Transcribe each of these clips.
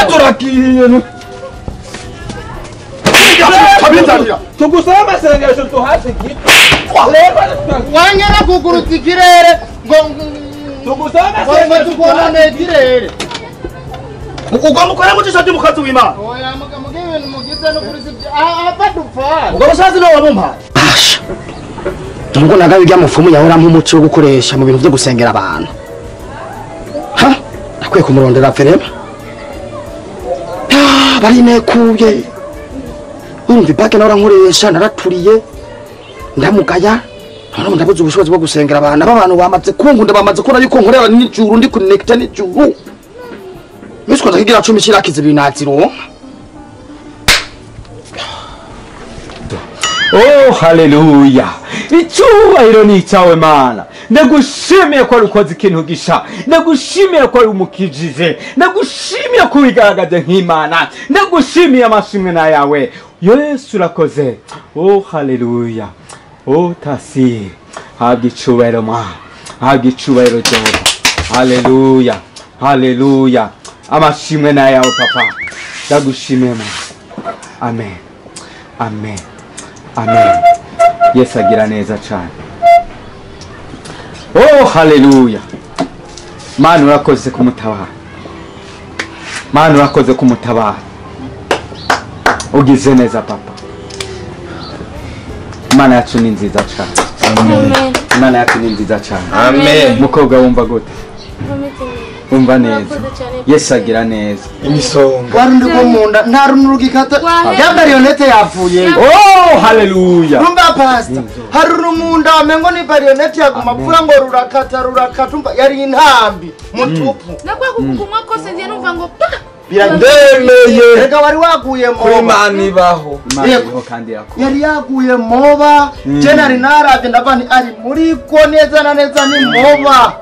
turakiye tugusaba amasengesho tuhasi gito wanyana kuguruta ikirere ngo tugusaba amasengesho tukubone ikirere ugomba ukora mucisha cy'umukazi w'Imana oya muge ibintu mugize no kuri sibyo dupfa ubwo basazi no wabumpa ngo nagabijya mufumu yahora nk'umuco wo gukoresha mu bintu byo gusengera abantu ha akwiye kumurondera ferema bari nekuye urumva ibake nawe nkoresha naraturiye ndamugaya none ndabuze ubushobozi bwo gusengera abantu bamaze kunkunda bamaze kubona yuko nkorera n'ijuru ndi connected n'ijuru misiko ndakigira 10 shirakize binatiro. Oh haleluya icyubahiro ni icyawe Mana ndagushimiye ko ukoze ikintu gisha ndagushimiye ko umukijije ndagushimiye ko wigaragaje nk'Imana ndagushimiye amashimwe na yawe Yesu urakoze. Oh haleluya oh tasi habwa icyubahiro Mana habwa icyubahiro Jehova haleluya haleluya amashimwe na yawe papa ndagushimiye Mana amen amen amen. Yesu agira neza cyane. Oh haleluya Mana urakoze kumutabara Mana urakoze kumutabara ugize neza papa. Mana yacu ni nziza cyane. Amen. Mana yacu ni nziza cyane. Amen. Mukobwa wumva gute? Umva neza. Yesu agira neza. Imisonga. Warundi ko munda nta runurugikata ya marionette yapfuye. Oh haleluya. Rumba pastor. Haruru munda amengo ni marionette yaguma pfura ngo rurakata umva yari intambi mutupu. Nakwa kukumwa kose ngiye numva ngo birandemeye. Rega wari waguye moba. Kuri Imana ibaho. Imana ibaho kandi yako. Yari yaguye moba. General naravye ndavani ari muri ko neza na neza ni moba.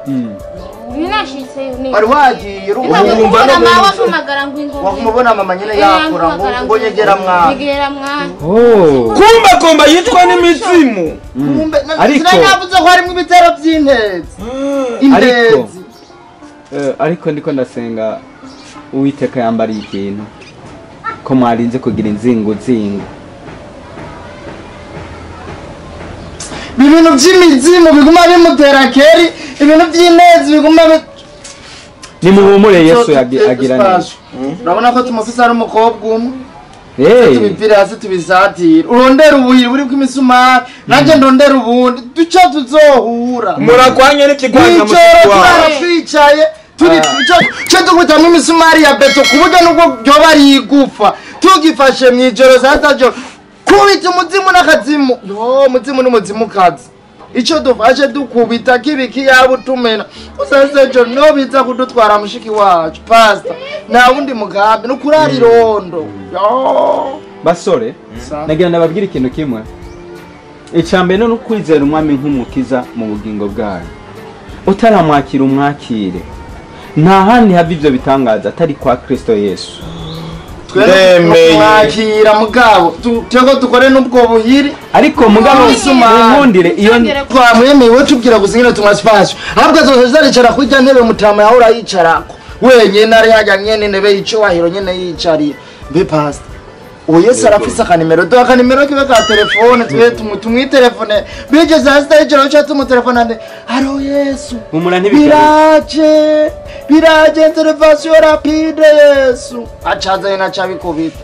Ninashitse ni. Ari wagiye urumva no mawa kumagara ngwingo. Wakumubona mama nyene yakura ngo nyegera mwana. Nyegera mwana. Oh. Kumba yitwa n'imizimu. Kumbe ariko navuze ko harimo ibitero by'intezi. Intezi. Ariko ndiko ndasenga Uwiteka yambari ikintu ko mwarinze kugira inzingo ibintu by'imizimu biguma bimutera keri ibintu by'inezi biguma ni muhumure Yesu agira neza. Urabona ko tumufisa ari umukobwa umwe tubipira hasi tubisatira urondera ubuhiri buri bw'imisumari nanjye ndondera ubundi duca tuzohura murakwanye n'ikigwanya mu twicaye turi cyo dukutamo imisumari ya beto kuburyo nubwo byoba ari igufa tugifashe mu ijoro zatajo kubita umuzimu n'akazimu yo umuzimu n'umuzimu kazi icyo dufashe dukubita kibiki yabo tumena usasejo no biza kudutwara mushiki wacu pastor na wundi mugambi no kurari rondo yo basore nagira nababwira ikintu kimwe icambe no kwizera umwami nk'umukiza mu bugingo bwawe utaramwakira umwakire nta handi hava ivyo bitangaza atari kwa Kristo Yesu. Twemeye mugabo tego dukore n'ubwo buhiri ariko mugabo nkundire iyo twamwemewe tubwira gusinyira tumaspace ahubwo zozaricara kujya ntebe mutama yahora yicarako wenyene ari hajya nyene nebe y'icubahiro nyene yicariye mbe pastor Yesu arafisa akanimero do akanimero kibe ka telefone twe tumwitelefone bigeze hasta ijoro cyo tumutelefone ande haro Yesu biraje intervention rapide Yesu acaza ina chabikubita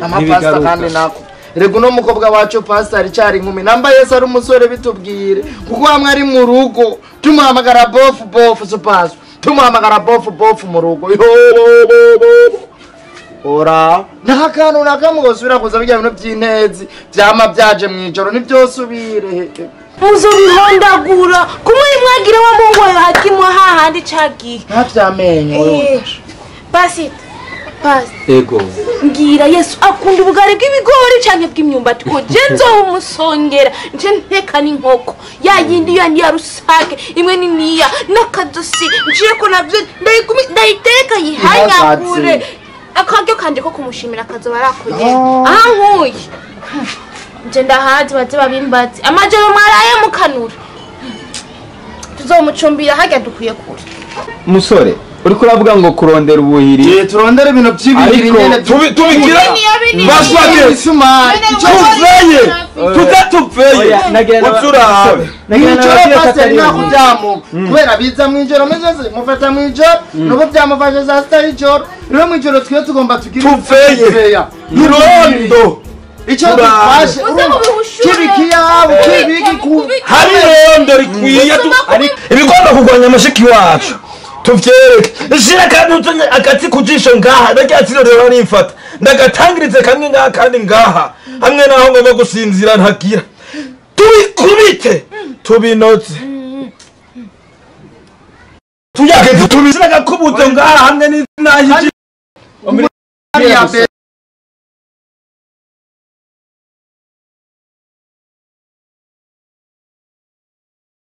amapasta kandi nako rego no mukobwa wacu pastor cyari inkumi namba Yesu ari umusore bitubwire kuko hamwe ari mu rugo tumuhamagara bofu supaso tumuhamagara bofu mu rugo ora nakanu nakamugosubira kuza bijya bintu by'intezi byama byaje mu ijoro nibyosubire muzobihondagura kumwe mwagira wa Mungu wayo hakimwa hahandi cagiye ntavyamenye basi ego ngira Yesu akunda ubugari bw'ibigori canke bw'imyumbati ko jenzo umusongera nje nteka n'inkoko yayindi ya rusake imwe niniya nakadosi ngiye ko navyo ndayiteka yihanyagure akagyo kanje ko kumushimira kazo barakoye aha nkuye nje ndahazi baze babimbazi amajoro mwaraye mukanura tuzomucumbira hajya dukwiye kure musore uriko uravuga ngo kurondera ubuhiri turondere ibintu by'ibihiri Ariko, nyene tubigira baswage imisumari tuveye tudatuveye Oya, nagira na- uturabe mw'ijoro pasiteri nakujyamuka kubera biza mw'ijoro meze mufata mw'ijoro nuko byamufashe saa sita y'ijoro rero mw'ijoro twiwe tugomba tugire tuveye irondo icyo Turabe. dufashe kibikiyabo kibiki ku hari irondo rikwiye ibigomba kurwanya amashiki wacu tuvyereke shira kandi utonye akati kujisho ngaha ndacyatiro rero nifata ndagatangirize kamwe ngaha kandi ngaha hamwe naho ngomba gusinzira ntagira tubikubite tubinoze tuyake tubisira gakubuto ngaha hamwe n'inahi